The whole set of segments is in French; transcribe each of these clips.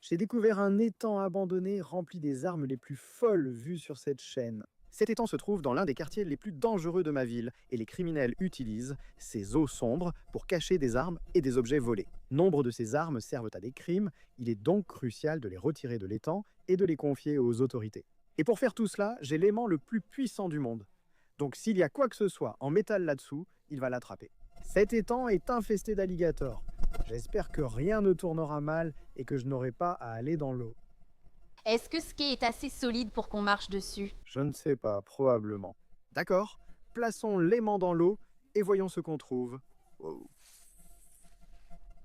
J'ai découvert un étang abandonné rempli des armes les plus folles vues sur cette chaîne. Cet étang se trouve dans l'un des quartiers les plus dangereux de ma ville et les criminels utilisent ces eaux sombres pour cacher des armes et des objets volés. Nombre de ces armes servent à des crimes, il est donc crucial de les retirer de l'étang et de les confier aux autorités. Et pour faire tout cela, j'ai l'aimant le plus puissant du monde. Donc s'il y a quoi que ce soit en métal là-dessous, il va l'attraper. Cet étang est infesté d'alligators. J'espère que rien ne tournera mal et que je n'aurai pas à aller dans l'eau. Est-ce que ce quai est assez solide pour qu'on marche dessus? Je ne sais pas, probablement. D'accord, plaçons l'aimant dans l'eau et voyons ce qu'on trouve. Wow.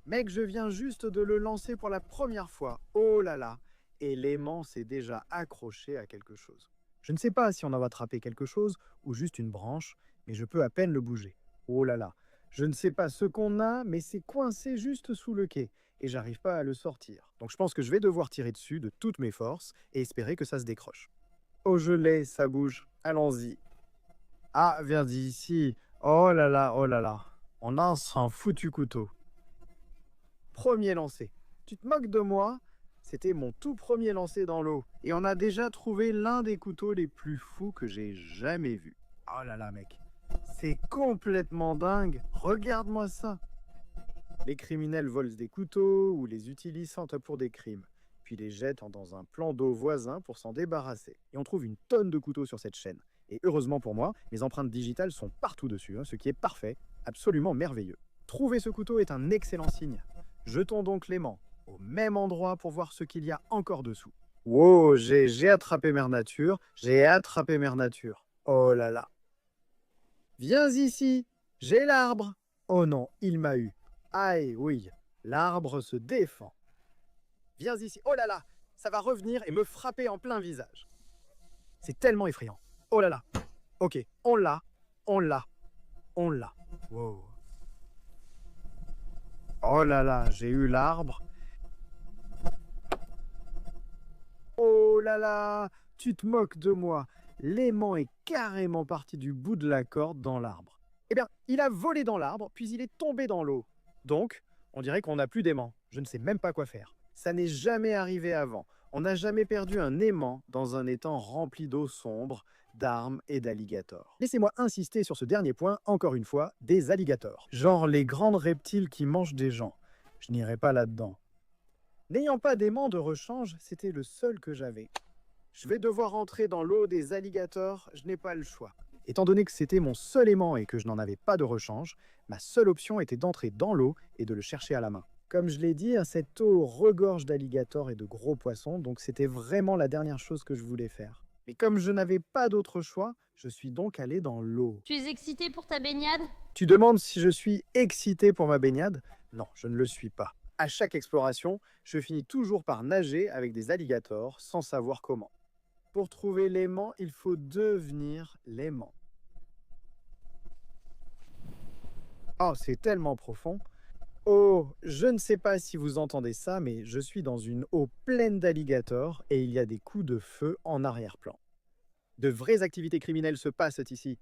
Mec, je viens juste de le lancer pour la première fois. Oh là là. Et l'aimant s'est déjà accroché à quelque chose. Je ne sais pas si on a attrapé quelque chose ou juste une branche, mais je peux à peine le bouger. Oh là là. Je ne sais pas ce qu'on a, mais c'est coincé juste sous le quai et j'arrive pas à le sortir. Donc je pense que je vais devoir tirer dessus de toutes mes forces et espérer que ça se décroche. Oh, je l'ai, ça bouge. Allons-y. Ah, viens d'ici. Oh là là, oh là là. On a un foutu couteau. Premier lancé. Tu te moques de moi? C'était mon tout premier lancé dans l'eau. Et on a déjà trouvé l'un des couteaux les plus fous que j'ai jamais vus. Oh là là, mec. C'est complètement dingue. Regarde-moi ça. Les criminels volent des couteaux ou les utilisent pour des crimes, puis les jettent dans un plan d'eau voisin pour s'en débarrasser. Et on trouve une tonne de couteaux sur cette chaîne. Et heureusement pour moi, mes empreintes digitales sont partout dessus, ce qui est parfait, absolument merveilleux. Trouver ce couteau est un excellent signe. Jetons donc l'aimant au même endroit pour voir ce qu'il y a encore dessous. Wow, j'ai attrapé Mère Nature, j'ai attrapé Mère Nature. Oh là là. Viens ici, j'ai l'arbre. Oh non, il m'a eu. Aïe, oui, l'arbre se défend. Viens ici. Oh là là, ça va revenir et me frapper en plein visage. C'est tellement effrayant. Oh là là. Ok, on l'a, on l'a, on l'a. Wow. Oh là là, j'ai eu l'arbre. Oh là là, tu te moques de moi. L'aimant est carrément parti du bout de la corde dans l'arbre. Eh bien, il a volé dans l'arbre, puis il est tombé dans l'eau. Donc, on dirait qu'on n'a plus d'aimant. Je ne sais même pas quoi faire. Ça n'est jamais arrivé avant. On n'a jamais perdu un aimant dans un étang rempli d'eau sombre, d'armes et d'alligators. Laissez-moi insister sur ce dernier point, encore une fois, des alligators. Genre les grandes reptiles qui mangent des gens. Je n'irai pas là-dedans. N'ayant pas d'aimant de rechange, c'était le seul que j'avais. Je vais devoir entrer dans l'eau des alligators, je n'ai pas le choix. Étant donné que c'était mon seul aimant et que je n'en avais pas de rechange, ma seule option était d'entrer dans l'eau et de le chercher à la main. Comme je l'ai dit, cette eau regorge d'alligators et de gros poissons, donc c'était vraiment la dernière chose que je voulais faire. Mais comme je n'avais pas d'autre choix, je suis donc allé dans l'eau. Tu es excité pour ta baignade? Tu demandes si je suis excité pour ma baignade? Non, je ne le suis pas. À chaque exploration, je finis toujours par nager avec des alligators sans savoir comment. Pour trouver l'aimant, il faut devenir l'aimant. Oh, c'est tellement profond. Oh, je ne sais pas si vous entendez ça, mais je suis dans une eau pleine d'alligators et il y a des coups de feu en arrière-plan. De vraies activités criminelles se passent ici.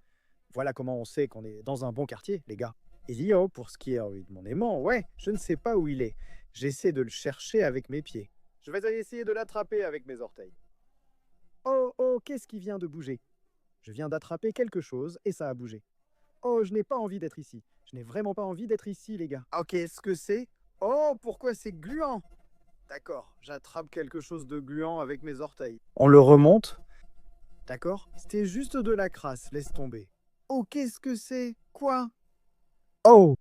Voilà comment on sait qu'on est dans un bon quartier, les gars. Et Lio, pour ce qui est de mon aimant, ouais, je ne sais pas où il est. J'essaie de le chercher avec mes pieds. Je vais essayer de l'attraper avec mes orteils. Oh, oh, qu'est-ce qui vient de bouger? Je viens d'attraper quelque chose et ça a bougé. Oh, je n'ai pas envie d'être ici. Je n'ai vraiment pas envie d'être ici, les gars. Ah, qu'est-ce que c'est? Oh, pourquoi c'est gluant? D'accord, j'attrape quelque chose de gluant avec mes orteils. On le remonte? D'accord, c'était juste de la crasse, laisse tomber. Oh, qu'est-ce que c'est? Quoi? Oh!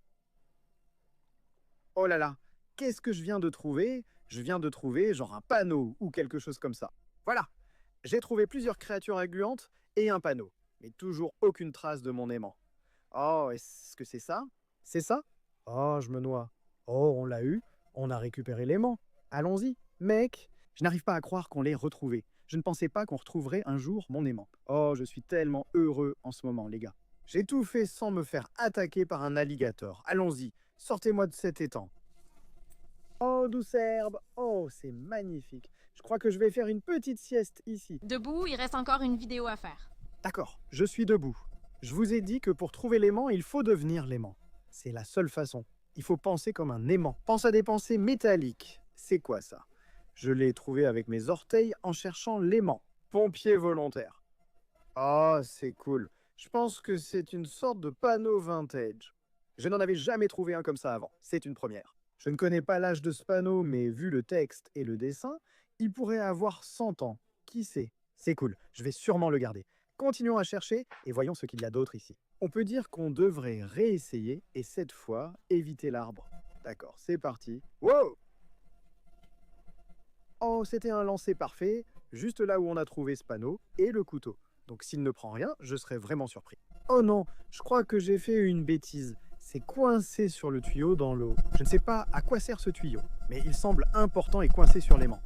Oh là là, qu'est-ce que je viens de trouver? Je viens de trouver genre un panneau ou quelque chose comme ça. Voilà, j'ai trouvé plusieurs créatures gluantes et un panneau, mais toujours aucune trace de mon aimant. Oh, est-ce que c'est ça? C'est ça? Oh, je me noie. Oh, on l'a eu, on a récupéré l'aimant. Allons-y, mec. Je n'arrive pas à croire qu'on l'ait retrouvé. Je ne pensais pas qu'on retrouverait un jour mon aimant. Oh, je suis tellement heureux en ce moment, les gars. J'ai tout fait sans me faire attaquer par un alligator. Allons-y, sortez-moi de cet étang. Oh, douce herbe. Oh, c'est magnifique. Je crois que je vais faire une petite sieste ici. Debout, il reste encore une vidéo à faire. D'accord, je suis debout. Je vous ai dit que pour trouver l'aimant, il faut devenir l'aimant. C'est la seule façon. Il faut penser comme un aimant. Pense à des pensées métalliques. C'est quoi ça? Je l'ai trouvé avec mes orteils en cherchant l'aimant. Pompier volontaire. Oh, c'est cool. Je pense que c'est une sorte de panneau vintage. Je n'en avais jamais trouvé un comme ça avant. C'est une première. Je ne connais pas l'âge de ce panneau, mais vu le texte et le dessin, il pourrait avoir 100 ans. Qui sait? C'est cool. Je vais sûrement le garder. Continuons à chercher et voyons ce qu'il y a d'autre ici. On peut dire qu'on devrait réessayer et cette fois éviter l'arbre. D'accord, c'est parti. Wow! Oh, c'était un lancer parfait, juste là où on a trouvé ce panneau et le couteau. Donc s'il ne prend rien, je serais vraiment surpris. Oh non, je crois que j'ai fait une bêtise. C'est coincé sur le tuyau dans l'eau. Je ne sais pas à quoi sert ce tuyau, mais il semble important et coincé sur l'aimant.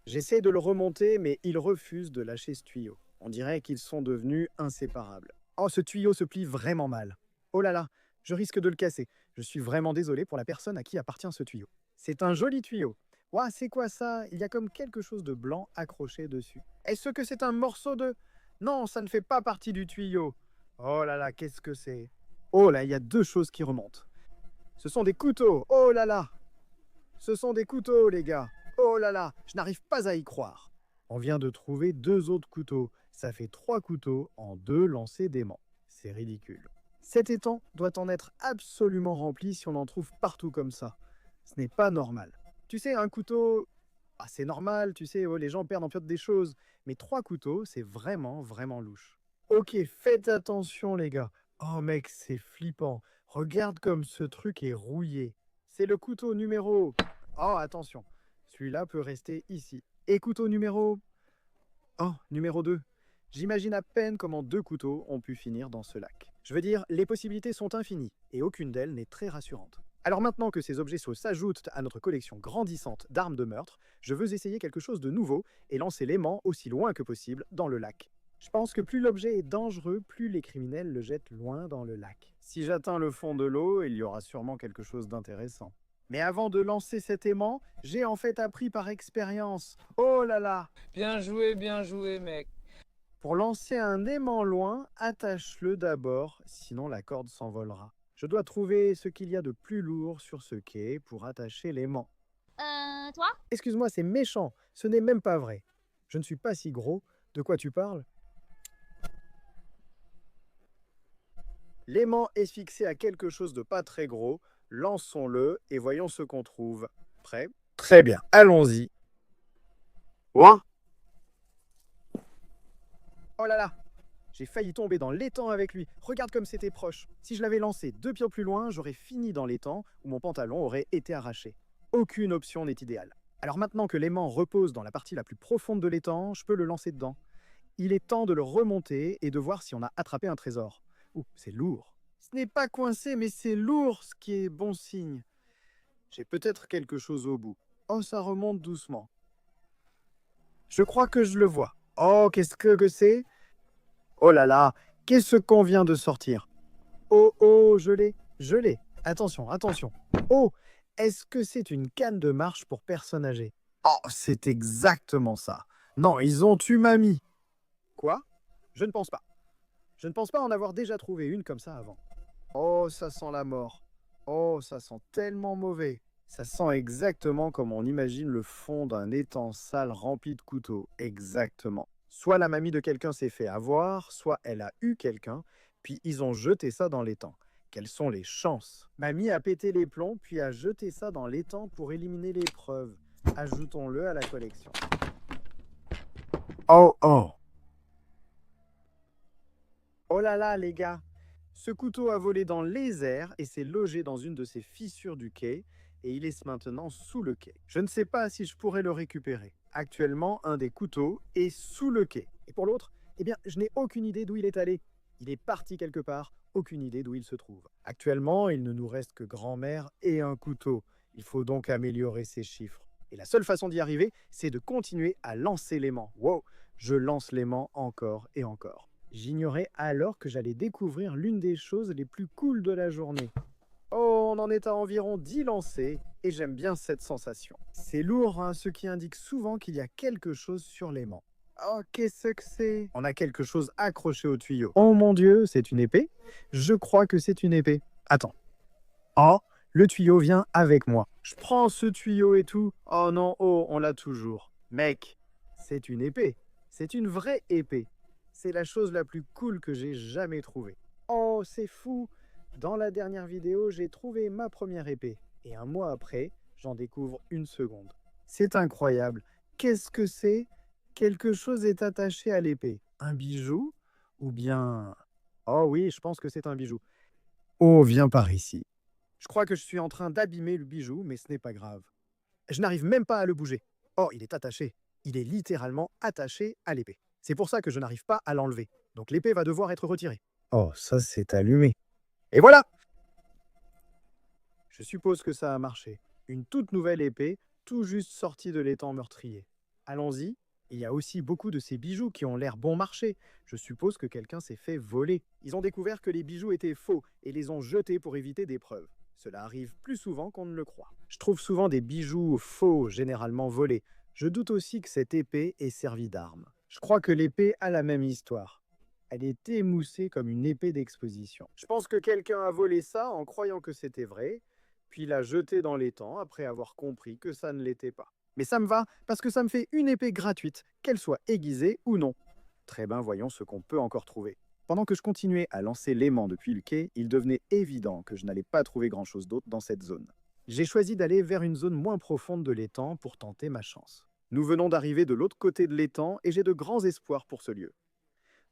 J'essaie de le remonter, mais il refuse de lâcher ce tuyau. On dirait qu'ils sont devenus inséparables. Oh, ce tuyau se plie vraiment mal. Oh là là, je risque de le casser. Je suis vraiment désolé pour la personne à qui appartient ce tuyau. C'est un joli tuyau. Ouah, c'est quoi ça? Il y a comme quelque chose de blanc accroché dessus. Est-ce que c'est un morceau de... Non, ça ne fait pas partie du tuyau. Oh là là, qu'est-ce que c'est? Oh là, il y a deux choses qui remontent. Ce sont des couteaux. Oh là là. Ce sont des couteaux, les gars. Oh là là, je n'arrive pas à y croire. On vient de trouver deux autres couteaux. Ça fait 3 couteaux en 2 lancers d'aimants. C'est ridicule. Cet étang doit en être absolument rempli si on en trouve partout comme ça. Ce n'est pas normal. Tu sais, un couteau... Ah, c'est normal, tu sais, oh, les gens perdent en fait des choses. Mais 3 couteaux, c'est vraiment, vraiment louche. Ok, faites attention, les gars. Oh mec, c'est flippant. Regarde comme ce truc est rouillé. C'est le couteau numéro... Oh, attention. Celui-là peut rester ici. Et couteau numéro... Oh, numéro 2. J'imagine à peine comment 2 couteaux ont pu finir dans ce lac. Je veux dire, les possibilités sont infinies, et aucune d'elles n'est très rassurante. Alors maintenant que ces objets s'ajoutent à notre collection grandissante d'armes de meurtre, je veux essayer quelque chose de nouveau et lancer l'aimant aussi loin que possible dans le lac. Je pense que plus l'objet est dangereux, plus les criminels le jettent loin dans le lac. Si j'atteins le fond de l'eau, il y aura sûrement quelque chose d'intéressant. Mais avant de lancer cet aimant, j'ai en fait appris par expérience. Oh là là! Bien joué, mec. Pour lancer un aimant loin, attache-le d'abord, sinon la corde s'envolera. Je dois trouver ce qu'il y a de plus lourd sur ce quai pour attacher l'aimant. Toi? Excuse-moi, c'est méchant, ce n'est même pas vrai. Je ne suis pas si gros, de quoi tu parles? L'aimant est fixé à quelque chose de pas très gros, lançons-le et voyons ce qu'on trouve. Prêt? Très bien, allons-y. Ouah! Oh là là! J'ai failli tomber dans l'étang avec lui. Regarde comme c'était proche. Si je l'avais lancé 2 pieds plus loin, j'aurais fini dans l'étang où mon pantalon aurait été arraché. Aucune option n'est idéale. Alors maintenant que l'aimant repose dans la partie la plus profonde de l'étang, je peux le lancer dedans. Il est temps de le remonter et de voir si on a attrapé un trésor. Ouh, c'est lourd. Ce n'est pas coincé, mais c'est lourd, ce qui est bon signe. J'ai peut-être quelque chose au bout. Oh, ça remonte doucement. Je crois que je le vois. Oh, qu'est-ce que c'est? Oh là là, qu'est-ce qu'on vient de sortir? Oh, oh, je l'ai. Attention, attention. Oh, est-ce que c'est une canne de marche pour personnes âgées? Oh, c'est exactement ça. Non, ils ont tué mamie. Quoi? Je ne pense pas. Je ne pense pas en avoir déjà trouvé une comme ça avant. Oh, ça sent la mort. Oh, ça sent tellement mauvais. Ça sent exactement comme on imagine le fond d'un étang sale rempli de couteaux. Exactement. Soit la mamie de quelqu'un s'est fait avoir, soit elle a eu quelqu'un, puis ils ont jeté ça dans l'étang. Quelles sont les chances? Mamie a pété les plombs, puis a jeté ça dans l'étang pour éliminer les preuves. Ajoutons-le à la collection. Oh oh! Oh là là, les gars! Ce couteau a volé dans les airs et s'est logé dans une de ces fissures du quai, et il est maintenant sous le quai. Je ne sais pas si je pourrais le récupérer. Actuellement, un des couteaux est sous le quai. Et pour l'autre, eh bien, je n'ai aucune idée d'où il est allé. Il est parti quelque part, aucune idée d'où il se trouve. Actuellement, il ne nous reste que grand-mère et un couteau. Il faut donc améliorer ces chiffres. Et la seule façon d'y arriver, c'est de continuer à lancer l'aimant. Wow, je lance l'aimant encore et encore. J'ignorais alors que j'allais découvrir l'une des choses les plus cool de la journée. Oh, on en est à environ 10 lancers et j'aime bien cette sensation. C'est lourd, hein, ce qui indique souvent qu'il y a quelque chose sur l'aimant. Oh, qu'est-ce que c'est? On a quelque chose accroché au tuyau. Oh mon Dieu, c'est une épée? Je crois que c'est une épée. Attends. Oh, Le tuyau vient avec moi. Je prends ce tuyau et tout. Oh non, oh, on l'a toujours. Mec, c'est une épée. C'est une vraie épée. C'est la chose la plus cool que j'ai jamais trouvée. Oh, c'est fou. Dans la dernière vidéo, j'ai trouvé ma première épée. Et un mois après, j'en découvre une seconde. C'est incroyable. Qu'est-ce que c'est? Quelque chose est attaché à l'épée. Un bijou? Ou bien... Oh oui, je pense que c'est un bijou. Oh, viens par ici. Je crois que je suis en train d'abîmer le bijou, mais ce n'est pas grave. Je n'arrive même pas à le bouger. Oh, il est attaché. Il est littéralement attaché à l'épée. C'est pour ça que je n'arrive pas à l'enlever. Donc l'épée va devoir être retirée. Oh, ça c'est allumé. Et voilà! Je suppose que ça a marché. Une toute nouvelle épée, tout juste sortie de l'étang meurtrier. Allons-y. Il y a aussi beaucoup de ces bijoux qui ont l'air bon marché. Je suppose que quelqu'un s'est fait voler. Ils ont découvert que les bijoux étaient faux et les ont jetés pour éviter des preuves. Cela arrive plus souvent qu'on ne le croit. Je trouve souvent des bijoux faux, généralement volés. Je doute aussi que cette épée ait servi d'arme. Je crois que l'épée a la même histoire. Elle est émoussée comme une épée d'exposition. Je pense que quelqu'un a volé ça en croyant que c'était vrai, puis l'a jeté dans l'étang après avoir compris que ça ne l'était pas. Mais ça me va, parce que ça me fait une épée gratuite, qu'elle soit aiguisée ou non. Très bien, voyons ce qu'on peut encore trouver. Pendant que je continuais à lancer l'aimant depuis le quai, il devenait évident que je n'allais pas trouver grand-chose d'autre dans cette zone. J'ai choisi d'aller vers une zone moins profonde de l'étang pour tenter ma chance. Nous venons d'arriver de l'autre côté de l'étang et j'ai de grands espoirs pour ce lieu.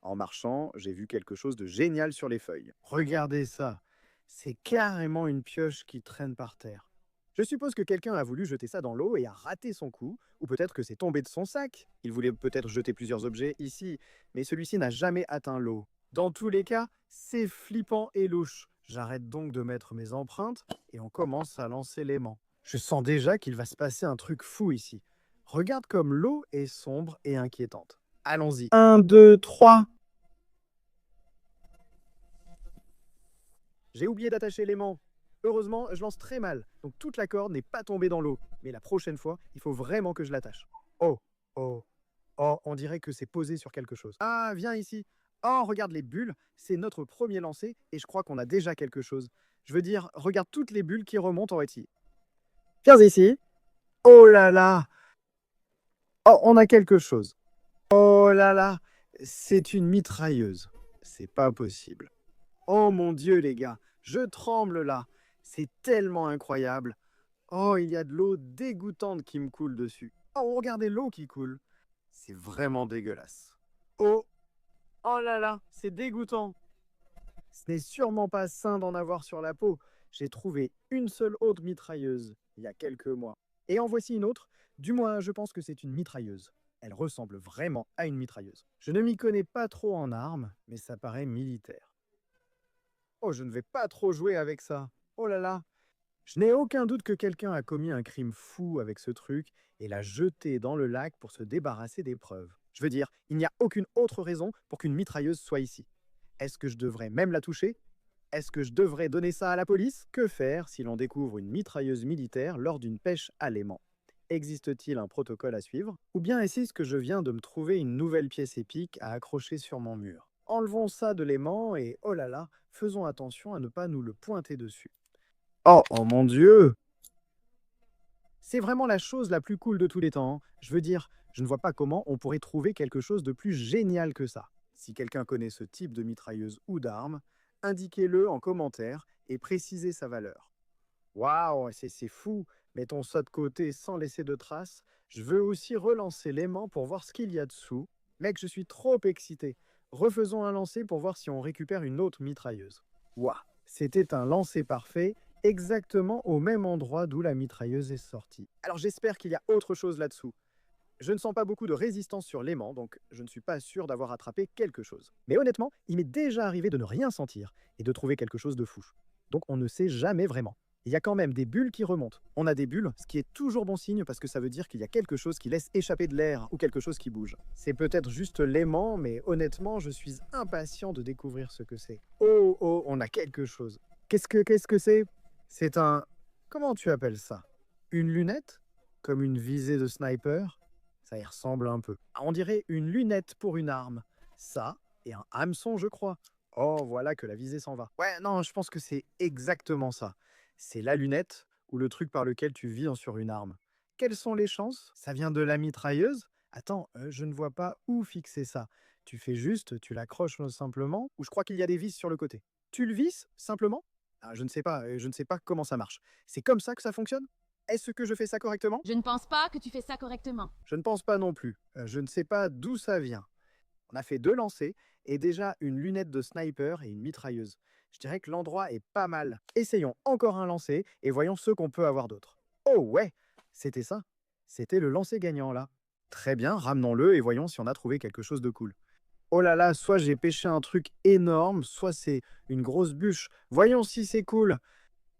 En marchant, j'ai vu quelque chose de génial sur les feuilles. Regardez ça, c'est carrément une pioche qui traîne par terre. Je suppose que quelqu'un a voulu jeter ça dans l'eau et a raté son coup, ou peut-être que c'est tombé de son sac. Il voulait peut-être jeter plusieurs objets ici, mais celui-ci n'a jamais atteint l'eau. Dans tous les cas, c'est flippant et louche. J'arrête donc de mettre mes empreintes et on commence à lancer l'aimant. Je sens déjà qu'il va se passer un truc fou ici. Regarde comme l'eau est sombre et inquiétante. Allons-y. 1, 2, 3. J'ai oublié d'attacher l'aimant. Heureusement, je lance très mal, donc toute la corde n'est pas tombée dans l'eau. Mais la prochaine fois, il faut vraiment que je l'attache. Oh, oh, oh, on dirait que c'est posé sur quelque chose. Ah, viens ici. Oh, regarde les bulles, c'est notre premier lancer et je crois qu'on a déjà quelque chose. Je veux dire, regarde toutes les bulles qui remontent en ici. Viens ici. Oh là là. Oh, on a quelque chose. Oh là là, c'est une mitrailleuse. C'est pas possible. Oh mon Dieu, les gars, je tremble là. C'est tellement incroyable. Oh, il y a de l'eau dégoûtante qui me coule dessus. Oh, regardez l'eau qui coule. C'est vraiment dégueulasse. Oh, oh là là, c'est dégoûtant. Ce n'est sûrement pas sain d'en avoir sur la peau. J'ai trouvé une seule autre mitrailleuse il y a quelques mois. Et en voici une autre. Du moins, je pense que c'est une mitrailleuse. Elle ressemble vraiment à une mitrailleuse. Je ne m'y connais pas trop en armes, mais ça paraît militaire. Oh, je ne vais pas trop jouer avec ça. Oh là là. Je n'ai aucun doute que quelqu'un a commis un crime fou avec ce truc et l'a jeté dans le lac pour se débarrasser des preuves. Je veux dire, il n'y a aucune autre raison pour qu'une mitrailleuse soit ici. Est-ce que je devrais même la toucher? Est-ce que je devrais donner ça à la police? Que faire si l'on découvre une mitrailleuse militaire lors d'une pêche à l'aimant? Existe-t-il un protocole à suivre? Ou bien est-ce que je viens de me trouver une nouvelle pièce épique à accrocher sur mon mur? Enlevons ça de l'aimant et, oh là là, faisons attention à ne pas nous le pointer dessus. Oh, oh mon Dieu! C'est vraiment la chose la plus cool de tous les temps. Je veux dire, je ne vois pas comment on pourrait trouver quelque chose de plus génial que ça. Si quelqu'un connaît ce type de mitrailleuse ou d'arme, indiquez-le en commentaire et précisez sa valeur. Waouh, c'est fou! Mettons ça de côté sans laisser de traces. Je veux aussi relancer l'aimant pour voir ce qu'il y a dessous. Mec, je suis trop excité. Refaisons un lancer pour voir si on récupère une autre mitrailleuse. Waouh, c'était un lancer parfait, exactement au même endroit d'où la mitrailleuse est sortie. Alors j'espère qu'il y a autre chose là-dessous. Je ne sens pas beaucoup de résistance sur l'aimant, donc je ne suis pas sûr d'avoir attrapé quelque chose. Mais honnêtement, il m'est déjà arrivé de ne rien sentir et de trouver quelque chose de fou. Donc on ne sait jamais vraiment. Il y a quand même des bulles qui remontent. On a des bulles, ce qui est toujours bon signe parce que ça veut dire qu'il y a quelque chose qui laisse échapper de l'air ou quelque chose qui bouge. C'est peut-être juste l'aimant, mais honnêtement, je suis impatient de découvrir ce que c'est. Oh, oh, on a quelque chose. Qu'est-ce que c'est? C'est un... Comment tu appelles ça? Une lunette? Comme une visée de sniper? Ça y ressemble un peu. On dirait une lunette pour une arme. Ça, et un hameçon, je crois. Oh, voilà que la visée s'en va. Ouais, non, je pense que c'est exactement ça. C'est la lunette ou le truc par lequel tu vires sur une arme. Quelles sont les chances? Ça vient de la mitrailleuse? Attends, je ne vois pas où fixer ça. Tu fais juste, tu l'accroches simplement, ou je crois qu'il y a des vis sur le côté. Tu le visses simplement? Ah, je ne sais pas, je ne sais pas comment ça marche. C'est comme ça que ça fonctionne? Est-ce que je fais ça correctement? Je ne pense pas que tu fais ça correctement. Je ne pense pas non plus. Je ne sais pas d'où ça vient. On a fait 2 lancers et déjà une lunette de sniper et une mitrailleuse. Je dirais que l'endroit est pas mal. Essayons encore un lancer et voyons ce qu'on peut avoir d'autre. Oh ouais, c'était ça. C'était le lancer gagnant là. Très bien, ramenons-le et voyons si on a trouvé quelque chose de cool. Oh là là, soit j'ai pêché un truc énorme, soit c'est une grosse bûche. Voyons si c'est cool.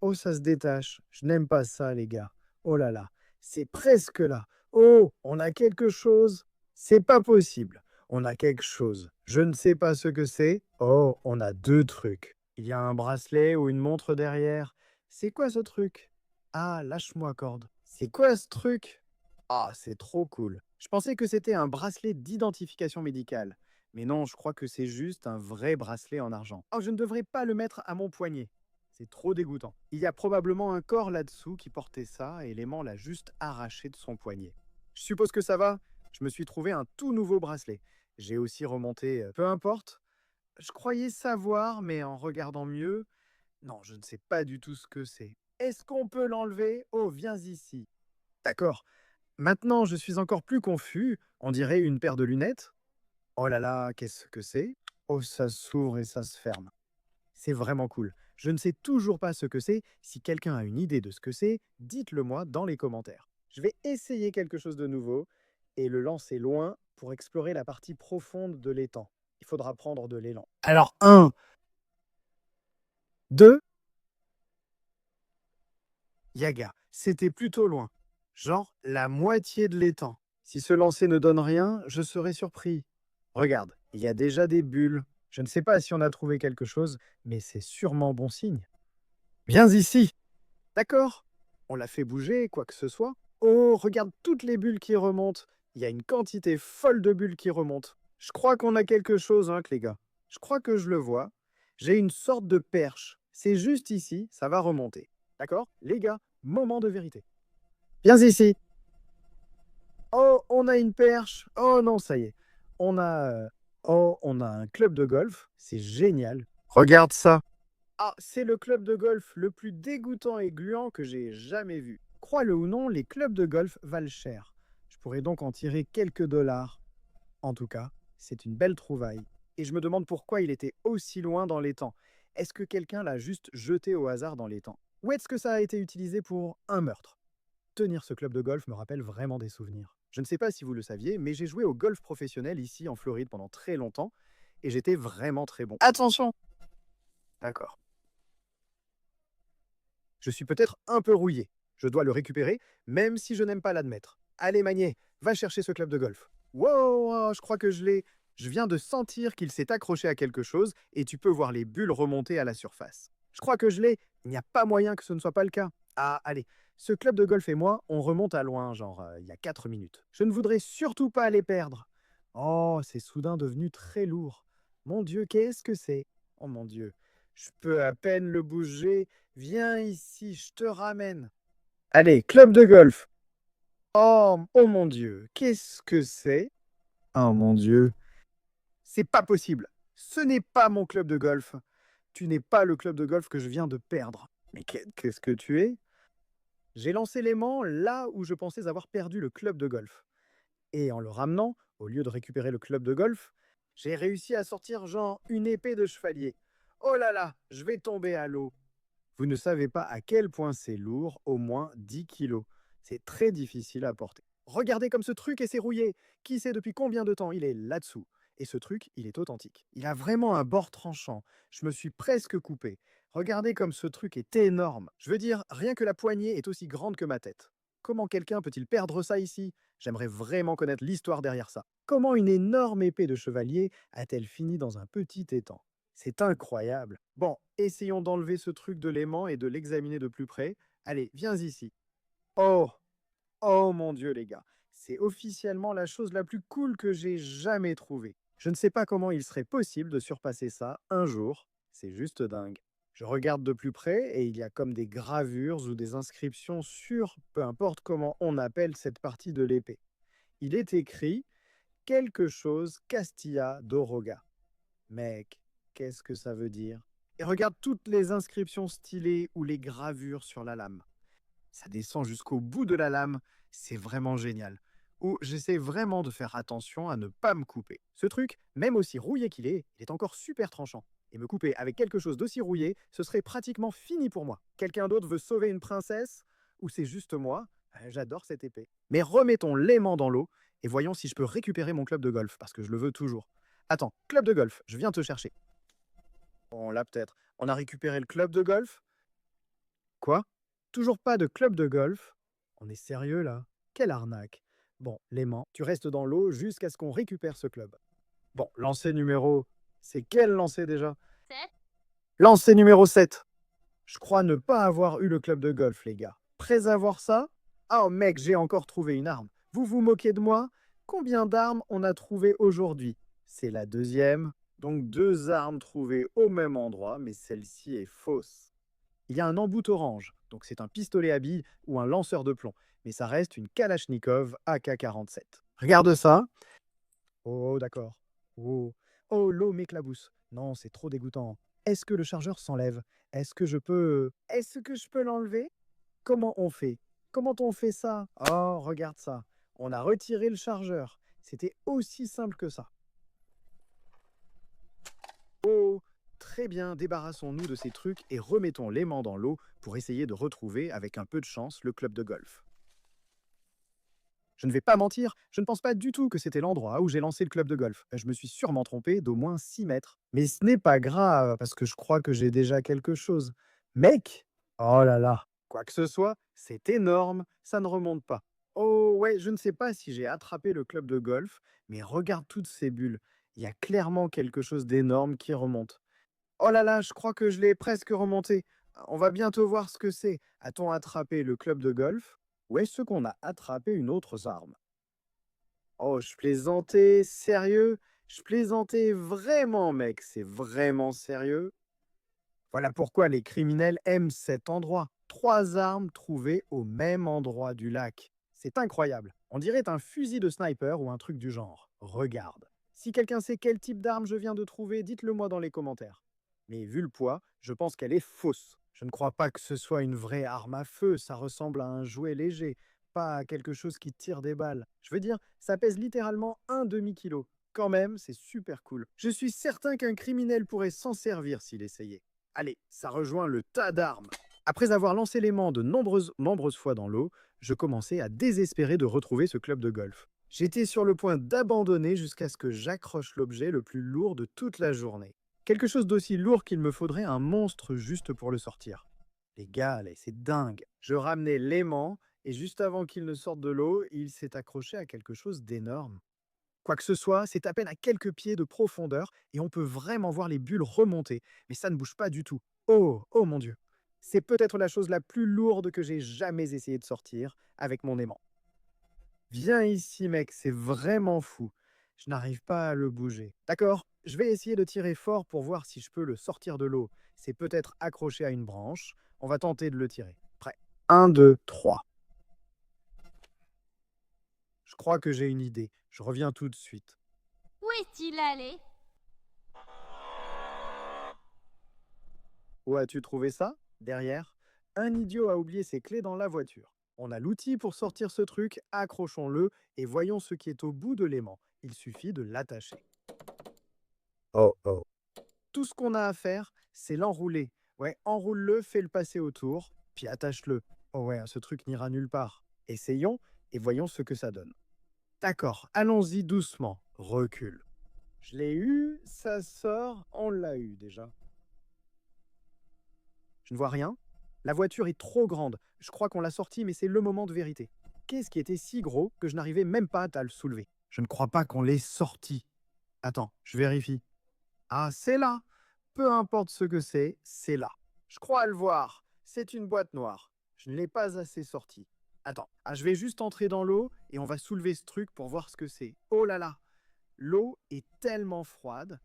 Oh, ça se détache. Je n'aime pas ça, les gars. Oh là là, c'est presque là. Oh, on a quelque chose. C'est pas possible. On a quelque chose. Je ne sais pas ce que c'est. Oh, on a 2 trucs. Il y a un bracelet ou une montre derrière. C'est quoi ce truc? Ah, lâche-moi corde. C'est quoi ce truc? Ah, c'est trop cool. Je pensais que c'était un bracelet d'identification médicale. Mais non, je crois que c'est juste un vrai bracelet en argent. Oh, je ne devrais pas le mettre à mon poignet. C'est trop dégoûtant. Il y a probablement un corps là-dessous qui portait ça et l'aimant l'a juste arraché de son poignet. Je suppose que ça va. Je me suis trouvé un tout nouveau bracelet. J'ai aussi remonté, peu importe. Je croyais savoir, mais en regardant mieux, non, je ne sais pas du tout ce que c'est. Est-ce qu'on peut l'enlever? Oh, viens ici. D'accord. Maintenant, je suis encore plus confus. On dirait une paire de lunettes. Oh là là, qu'est-ce que c'est? Oh, ça s'ouvre et ça se ferme. C'est vraiment cool. Je ne sais toujours pas ce que c'est. Si quelqu'un a une idée de ce que c'est, dites-le moi dans les commentaires. Je vais essayer quelque chose de nouveau et le lancer loin pour explorer la partie profonde de l'étang. Il faudra prendre de l'élan. Alors, 1, 2, Yaga. C'était plutôt loin. Genre la moitié de l'étang. Si ce lancer ne donne rien, je serai surpris. Regarde, il y a déjà des bulles. Je ne sais pas si on a trouvé quelque chose, mais c'est sûrement bon signe. Viens ici. D'accord. On l'a fait bouger, quoi que ce soit. Oh, regarde toutes les bulles qui remontent. Il y a une quantité folle de bulles qui remontent. Je crois qu'on a quelque chose, hein, les gars. Je crois que je le vois. J'ai une sorte de perche. C'est juste ici, ça va remonter. D'accord? Les gars, moment de vérité. Viens ici. Oh, on a une perche. Oh non, ça y est. On a un club de golf. C'est génial. Regarde ça. Ah, c'est le club de golf le plus dégoûtant et gluant que j'ai jamais vu. Crois-le ou non, les clubs de golf valent cher. Je pourrais donc en tirer quelques dollars. En tout cas, c'est une belle trouvaille. Et je me demande pourquoi il était aussi loin dans l'étang. Est-ce que quelqu'un l'a juste jeté au hasard dans l'étang? Ou est-ce que ça a été utilisé pour un meurtre? Tenir ce club de golf me rappelle vraiment des souvenirs. Je ne sais pas si vous le saviez, mais j'ai joué au golf professionnel ici en Floride pendant très longtemps et j'étais vraiment très bon. Attention! D'accord. Je suis peut-être un peu rouillé. Je dois le récupérer, même si je n'aime pas l'admettre. Allez, Magné, va chercher ce club de golf. Wow, je crois que je l'ai. Je viens de sentir qu'il s'est accroché à quelque chose et tu peux voir les bulles remonter à la surface. Je crois que je l'ai. Il n'y a pas moyen que ce ne soit pas le cas. Ah, allez, ce club de golf et moi, on remonte à loin, genre il y a 4 minutes. Je ne voudrais surtout pas les perdre. Oh, c'est soudain devenu très lourd. Mon Dieu, qu'est-ce que c'est? Oh mon Dieu, je peux à peine le bouger. Viens ici, je te ramène. Allez, club de golf. Oh, oh mon Dieu, qu'est-ce que c'est? Oh mon Dieu, c'est pas possible. Ce n'est pas mon club de golf. Tu n'es pas le club de golf que je viens de perdre. Mais qu'est-ce que tu es? J'ai lancé l'aimant là où je pensais avoir perdu le club de golf. Et en le ramenant, au lieu de récupérer le club de golf, j'ai réussi à sortir genre une épée de chevalier. Oh là là, je vais tomber à l'eau. Vous ne savez pas à quel point c'est lourd, au moins 10 kilos. C'est très difficile à porter. Regardez comme ce truc est serrouillé. Qui sait depuis combien de temps il est là-dessous? Et ce truc, il est authentique. Il a vraiment un bord tranchant. Je me suis presque coupé. Regardez comme ce truc est énorme. Je veux dire, rien que la poignée est aussi grande que ma tête. Comment quelqu'un peut-il perdre ça ici? J'aimerais vraiment connaître l'histoire derrière ça. Comment une énorme épée de chevalier a-t-elle fini dans un petit étang? C'est incroyable. Bon, essayons d'enlever ce truc de l'aimant et de l'examiner de plus près. Allez, viens ici. Oh, oh mon Dieu les gars, c'est officiellement la chose la plus cool que j'ai jamais trouvée. Je ne sais pas comment il serait possible de surpasser ça un jour. C'est juste dingue. Je regarde de plus près et il y a comme des gravures ou des inscriptions sur peu importe comment on appelle cette partie de l'épée. Il est écrit quelque chose Castilla Doroga. Mec, qu'est-ce que ça veut dire? Et regarde toutes les inscriptions stylées ou les gravures sur la lame. Ça descend jusqu'au bout de la lame, c'est vraiment génial. Ou j'essaie vraiment de faire attention à ne pas me couper. Ce truc, même aussi rouillé qu'il est, il est encore super tranchant. Et me couper avec quelque chose d'aussi rouillé, ce serait pratiquement fini pour moi. Quelqu'un d'autre veut sauver une princesse? Ou c'est juste moi? J'adore cette épée. Mais remettons l'aimant dans l'eau et voyons si je peux récupérer mon club de golf, parce que je le veux toujours. Attends, club de golf, je viens te chercher. On l'a peut-être. On a récupéré le club de golf? Quoi? Toujours pas de club de golf? On est sérieux là? Quelle arnaque! Bon, l'aimant, tu restes dans l'eau jusqu'à ce qu'on récupère ce club. Bon, lancer numéro... C'est quel lancer déjà? 7. Lancer numéro 7. Je crois ne pas avoir eu le club de golf, les gars. Prêts à voir ça? Oh mec, j'ai encore trouvé une arme. Vous vous moquez de moi? Combien d'armes on a trouvé aujourd'hui? C'est la deuxième. Donc 2 armes trouvées au même endroit, mais celle-ci est fausse. Il y a un embout orange, donc c'est un pistolet à billes ou un lanceur de plomb, mais ça reste une Kalachnikov AK-47. Regarde ça. Oh, d'accord. Oh, oh, l'eau m'éclabousse. Non, c'est trop dégoûtant. Est-ce que le chargeur s'enlève? Est-ce que je peux... Est-ce que je peux l'enlever? Comment on fait? Comment on fait ça? Oh, regarde ça. On a retiré le chargeur. C'était aussi simple que ça. Oh, très bien, débarrassons-nous de ces trucs et remettons l'aimant dans l'eau pour essayer de retrouver, avec un peu de chance, le club de golf. Je ne vais pas mentir, je ne pense pas du tout que c'était l'endroit où j'ai lancé le club de golf. Je me suis sûrement trompé d'au moins 6 mètres. Mais ce n'est pas grave, parce que je crois que j'ai déjà quelque chose. Mec! Oh là là! Quoi que ce soit, c'est énorme, ça ne remonte pas. Oh ouais, je ne sais pas si j'ai attrapé le club de golf, mais regarde toutes ces bulles. Il y a clairement quelque chose d'énorme qui remonte. Oh là là, je crois que je l'ai presque remonté. On va bientôt voir ce que c'est. A-t-on attrapé le club de golf? Ou est-ce qu'on a attrapé une autre arme? Oh, je plaisantais, sérieux? Je plaisantais vraiment, mec, c'est vraiment sérieux? Voilà pourquoi les criminels aiment cet endroit. 3 armes trouvées au même endroit du lac. C'est incroyable. On dirait un fusil de sniper ou un truc du genre. Regarde. Si quelqu'un sait quel type d'arme je viens de trouver, dites-le moi dans les commentaires. Mais vu le poids, je pense qu'elle est fausse. Je ne crois pas que ce soit une vraie arme à feu, ça ressemble à un jouet léger, pas à quelque chose qui tire des balles. Je veux dire, ça pèse littéralement un demi-kilo. Quand même, c'est super cool. Je suis certain qu'un criminel pourrait s'en servir s'il essayait. Allez, ça rejoint le tas d'armes. Après avoir lancé l'aimant de nombreuses fois dans l'eau, je commençais à désespérer de retrouver ce club de golf. J'étais sur le point d'abandonner jusqu'à ce que j'accroche l'objet le plus lourd de toute la journée. Quelque chose d'aussi lourd qu'il me faudrait un monstre juste pour le sortir. Les gars, là, c'est dingue. Je ramenais l'aimant et juste avant qu'il ne sorte de l'eau, il s'est accroché à quelque chose d'énorme. Quoi que ce soit, c'est à peine à quelques pieds de profondeur et on peut vraiment voir les bulles remonter, mais ça ne bouge pas du tout. Oh, oh mon Dieu. C'est peut-être la chose la plus lourde que j'ai jamais essayé de sortir avec mon aimant. Viens ici, mec, c'est vraiment fou. Je n'arrive pas à le bouger. D'accord, je vais essayer de tirer fort pour voir si je peux le sortir de l'eau. C'est peut-être accroché à une branche. On va tenter de le tirer. Prêt. 1, 2, 3. Je crois que j'ai une idée. Je reviens tout de suite. Où est-il allé? Où as-tu trouvé ça? Derrière. Un idiot a oublié ses clés dans la voiture. On a l'outil pour sortir ce truc, accrochons-le et voyons ce qui est au bout de l'aimant. Il suffit de l'attacher. Oh oh. Tout ce qu'on a à faire, c'est l'enrouler. Ouais, enroule-le, fais-le passer autour, puis attache-le. Oh ouais, ce truc n'ira nulle part. Essayons et voyons ce que ça donne. D'accord, allons-y doucement. Recule. Je l'ai eu, ça sort, on l'a eu déjà. Je ne vois rien. La voiture est trop grande. Je crois qu'on l'a sortie, mais c'est le moment de vérité. Qu'est-ce qui était si gros que je n'arrivais même pas à le soulever? Je ne crois pas qu'on l'ait sorti. Attends, je vérifie. Ah, c'est là. Peu importe ce que c'est là. Je crois le voir. C'est une boîte noire. Je ne l'ai pas assez sortie. Attends, je vais juste entrer dans l'eau et on va soulever ce truc pour voir ce que c'est. Oh là là. L'eau est tellement froide.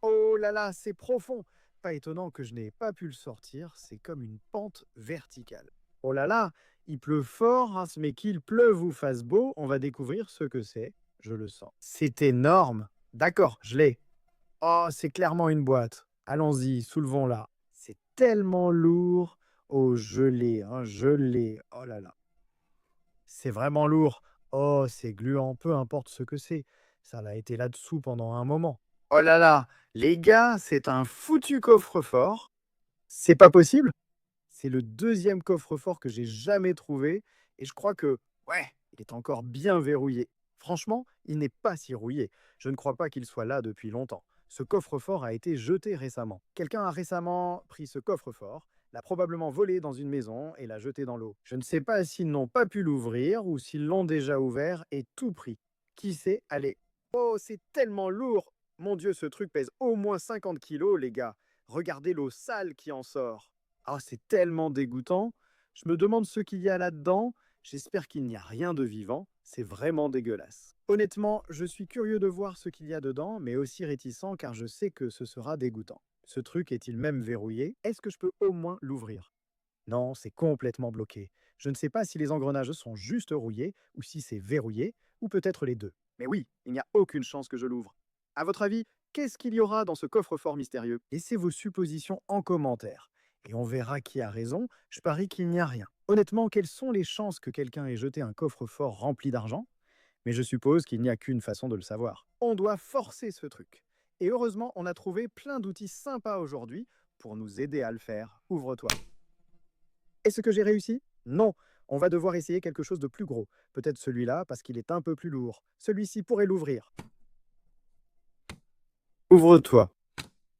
Oh là là, c'est profond. pas étonnant que je n'ai pas pu le sortir, c'est comme une pente verticale. Oh là là, il pleut fort, hein, mais qu'il pleuve ou fasse beau, on va découvrir ce que c'est, je le sens. C'est énorme. D'accord, je l'ai. Oh, c'est clairement une boîte. Allons-y, soulevons-la. C'est tellement lourd. Oh, je l'ai, hein, je l'ai. Oh là là. C'est vraiment lourd. Oh, c'est gluant, peu importe ce que c'est. Ça l'a été là-dessous pendant un moment. Oh là là, les gars, c'est un foutu coffre-fort. C'est pas possible. C'est le deuxième coffre-fort que j'ai jamais trouvé. Et je crois que, ouais, il est encore bien verrouillé. Franchement, il n'est pas si rouillé. Je ne crois pas qu'il soit là depuis longtemps. Ce coffre-fort a été jeté récemment. Quelqu'un a récemment pris ce coffre-fort, l'a probablement volé dans une maison et l'a jeté dans l'eau. Je ne sais pas s'ils n'ont pas pu l'ouvrir ou s'ils l'ont déjà ouvert et tout pris. Qui sait? Allez. Oh, c'est tellement lourd! Mon Dieu, ce truc pèse au moins 50 kilos, les gars. Regardez l'eau sale qui en sort. Ah, c'est tellement dégoûtant. Je me demande ce qu'il y a là-dedans. J'espère qu'il n'y a rien de vivant. C'est vraiment dégueulasse. Honnêtement, je suis curieux de voir ce qu'il y a dedans, mais aussi réticent car je sais que ce sera dégoûtant. Ce truc est-il même verrouillé? Est-ce que je peux au moins l'ouvrir? Non, c'est complètement bloqué. Je ne sais pas si les engrenages sont juste rouillés ou si c'est verrouillé, ou peut-être les deux. Mais oui, il n'y a aucune chance que je l'ouvre. À votre avis, qu'est-ce qu'il y aura dans ce coffre-fort mystérieux? Laissez vos suppositions en commentaire. Et on verra qui a raison. Je parie qu'il n'y a rien. Honnêtement, quelles sont les chances que quelqu'un ait jeté un coffre-fort rempli d'argent? Mais je suppose qu'il n'y a qu'une façon de le savoir. On doit forcer ce truc. Et heureusement, on a trouvé plein d'outils sympas aujourd'hui pour nous aider à le faire. Ouvre-toi. Est-ce que j'ai réussi? Non. On va devoir essayer quelque chose de plus gros. Peut-être celui-là parce qu'il est un peu plus lourd. Celui-ci pourrait l'ouvrir. Ouvre-toi.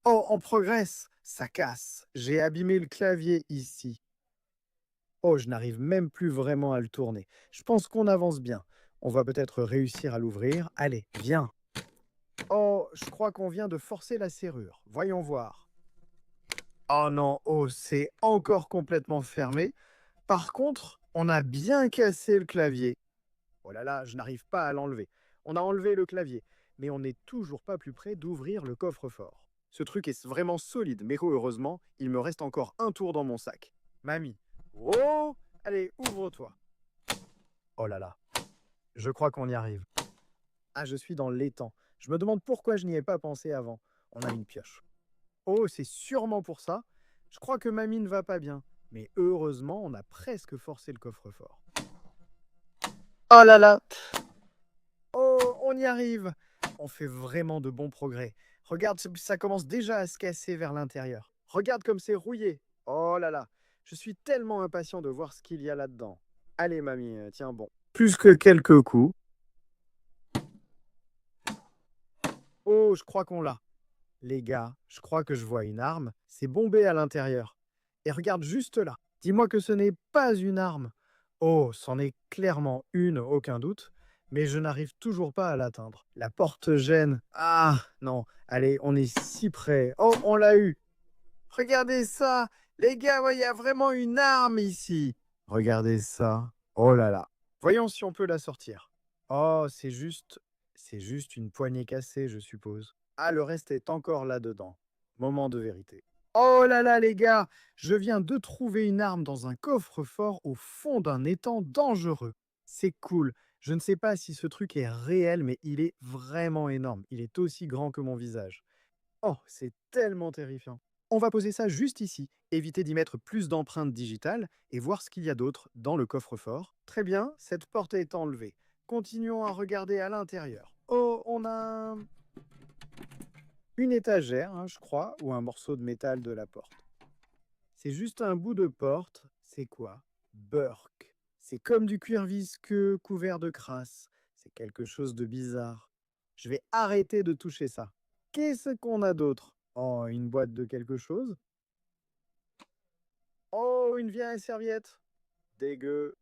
Oh, on progresse. Ça casse. J'ai abîmé le clavier ici. Oh, je n'arrive même plus vraiment à le tourner. Je pense qu'on avance bien. On va peut-être réussir à l'ouvrir. Allez, viens. Oh, je crois qu'on vient de forcer la serrure. Voyons voir. Oh non, oh, c'est encore complètement fermé. Par contre, on a bien cassé le clavier. Oh là là, je n'arrive pas à l'enlever. On a enlevé le clavier, mais on n'est toujours pas plus près d'ouvrir le coffre-fort. Ce truc est vraiment solide, mais heureusement, il me reste encore un tour dans mon sac. Mamie. Oh! Allez, ouvre-toi. Oh là là. Je crois qu'on y arrive. Ah, je suis dans l'étang. Je me demande pourquoi je n'y ai pas pensé avant. On a une pioche. Oh, c'est sûrement pour ça. Je crois que mamie ne va pas bien. Mais heureusement, on a presque forcé le coffre-fort. Oh là là! Oh, on y arrive! On fait vraiment de bons progrès. Regarde, ça commence déjà à se casser vers l'intérieur. Regarde comme c'est rouillé. Oh là là! Je suis tellement impatient de voir ce qu'il y a là-dedans. Allez, mamie, tiens bon. Plus que quelques coups. Oh, je crois qu'on l'a. Les gars, je crois que je vois une arme. C'est bombé à l'intérieur. Et regarde juste là. Dis-moi que ce n'est pas une arme. Oh, c'en est clairement une, aucun doute. Mais je n'arrive toujours pas à l'atteindre. La porte gêne. Ah, non. Allez, on est si près. Oh, on l'a eu. Regardez ça. Les gars, il y a vraiment une arme ici. Regardez ça. Oh là là. Voyons si on peut la sortir. Oh, c'est juste une poignée cassée, je suppose. Ah, le reste est encore là-dedans. Moment de vérité. Oh là là, les gars, je viens de trouver une arme dans un coffre-fort au fond d'un étang dangereux. C'est cool. Je ne sais pas si ce truc est réel, mais il est vraiment énorme. Il est aussi grand que mon visage. Oh, c'est tellement terrifiant. On va poser ça juste ici, éviter d'y mettre plus d'empreintes digitales et voir ce qu'il y a d'autre dans le coffre-fort. Très bien, cette porte est enlevée. Continuons à regarder à l'intérieur. Oh, on a une étagère, hein, je crois, ou un morceau de métal de la porte. C'est juste un bout de porte. C'est quoi? Burk. C'est comme du cuir visqueux couvert de crasse. C'est quelque chose de bizarre. Je vais arrêter de toucher ça. Qu'est-ce qu'on a d'autre? Oh, une boîte de quelque chose? Oh, une vieille serviette. Dégueu.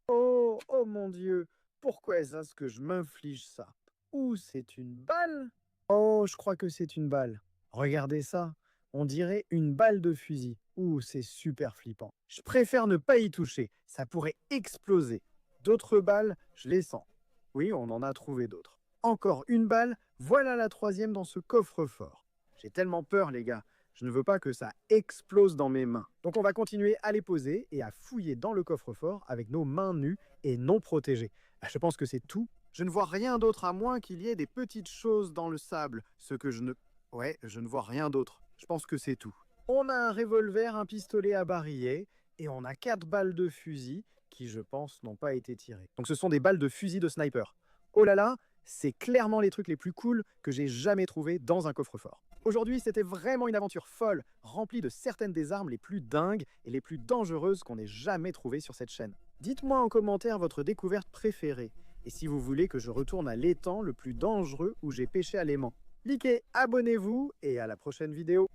Oh, oh mon Dieu. Pourquoi est-ce que je m'inflige ça? Ou c'est une balle? Oh, je crois que c'est une balle. Regardez ça. On dirait une balle de fusil. Ouh, c'est super flippant. Je préfère ne pas y toucher. Ça pourrait exploser. D'autres balles, je les sens. Oui, on en a trouvé d'autres. Encore une balle. Voilà la troisième dans ce coffre-fort. J'ai tellement peur, les gars. Je ne veux pas que ça explose dans mes mains. Donc on va continuer à les poser et à fouiller dans le coffre-fort avec nos mains nues et non protégées. Je pense que c'est tout. Je ne vois rien d'autre à moins qu'il y ait des petites choses dans le sable. Ce que je ne... Ouais, je ne vois rien d'autre. Je pense que c'est tout. On a un revolver, un pistolet à barillet et on a 4 balles de fusil qui, je pense, n'ont pas été tirées. Donc ce sont des balles de fusil de sniper. Oh là là, c'est clairement les trucs les plus cool que j'ai jamais trouvés dans un coffre-fort. Aujourd'hui, c'était vraiment une aventure folle, remplie de certaines des armes les plus dingues et les plus dangereuses qu'on ait jamais trouvées sur cette chaîne. Dites-moi en commentaire votre découverte préférée, et si vous voulez que je retourne à l'étang le plus dangereux où j'ai pêché à l'aimant. Likez, abonnez-vous, et à la prochaine vidéo.